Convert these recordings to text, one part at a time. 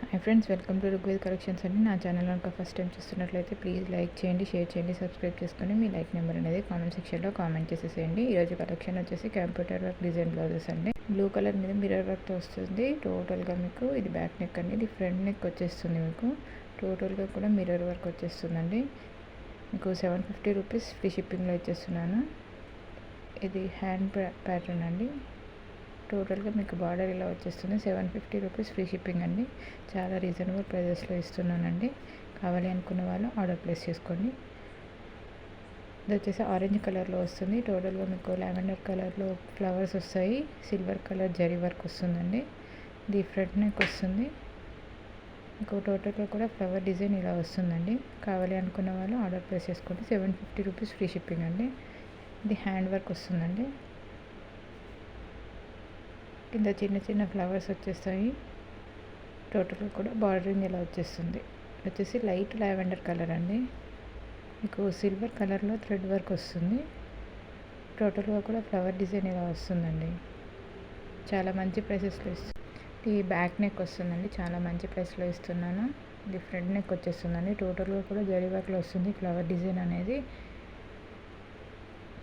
Hi friends, welcome to Rugved collections అండి. నా channel కనుక ఫస్ట్ టైం చూస్తున్నట్లయితే ప్లీజ్ లైక్ చేయండి, షేర్ చేయండి, సబ్స్క్రైబ్ చేసుకొని మీ లైక్ నెంబర్ అనేది కామెంట్ సెక్షన్లో కామెంట్ చేసేసేయండి. ఈరోజు కలెక్షన్ వచ్చేసి కంప్యూటర్ వర్క్ డిజైన్ బ్లౌజెస్ అండి. బ్లూ కలర్ మీద మిర్రర్ వర్క్తో వస్తుంది. టోటల్గా మీకు ఇది బ్యాక్ నెక్ అండి, ఇది ఫ్రంట్ నెక్ వచ్చేస్తుంది. మీకు టోటల్గా కూడా మిర్రర్ వర్క్ వచ్చేస్తుందండి. మీకు 750 రూపీస్ ఫ్రీ షిప్పింగ్లో ఇచ్చేస్తున్నాను. ఇది హ్యాండ్ ప్యాటర్న్ అండి. టోటల్గా మీకు బార్డర్ ఇలా వచ్చేస్తుంది. 750 రూపీస్ ఫ్రీ షిప్పింగ్ అండి. చాలా రీజనబుల్ ప్రైజెస్లో ఇస్తున్నానండి. కావాలి అనుకున్న వాళ్ళు ఆర్డర్ ప్లేస్ చేసుకోండి. ఇది వచ్చేసి ఆరెంజ్ కలర్లో వస్తుంది. టోటల్గా మీకు లావెండర్ కలర్లో ఫ్లవర్స్ వస్తాయి. సిల్వర్ కలర్ జరీ వర్క్ వస్తుందండి. ఇది ఫ్రంట్ నెక్ వస్తుంది. మీకు టోటల్గా కూడా ఫ్లవర్ డిజైన్ ఇలా వస్తుందండి. కావాలి అనుకున్న వాళ్ళు ఆర్డర్ ప్లేస్ చేసుకోండి. 750 రూపీస్ ఫ్రీ షిప్పింగ్ అండి. ఇది హ్యాండ్ వర్క్ వస్తుందండి. కింద చిన్న చిన్న ఫ్లవర్స్ వచ్చేస్తాయి. టోటల్గా కూడా బార్డరింగ్ ఇలా వచ్చేస్తుంది. వచ్చేసి లైట్ లావెండర్ కలర్ అండి. మీకు సిల్వర్ కలర్లో థ్రెడ్ వర్క్ వస్తుంది. టోటల్గా కూడా ఫ్లవర్ డిజైన్ ఇలా వస్తుందండి. చాలా మంచి ప్రైసెస్లో ఇస్తుంది. ఈ బ్యాక్ నెక్ వస్తుందండి. చాలా మంచి ప్రైస్లో ఇస్తున్నాను. ఇది ఫ్రంట్ నెక్ వచ్చేస్తుందండి. టోటల్గా కూడా జరీ వర్క్లో వస్తుంది. ఫ్లవర్ డిజైన్ అనేది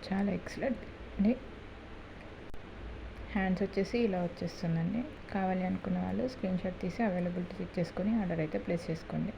చాలా ఎక్సలెంట్ అండి. హ్యాండ్స్ వచ్చేసి ఇలా వచ్చేస్తుందండి. కావాలి అనుకున్న వాళ్ళు స్క్రీన్ షాట్ తీసి అవైలబిలిటీ చెక్ చేసుకొని ఆర్డర్ అయితే ప్లేస్ చేసుకోండి.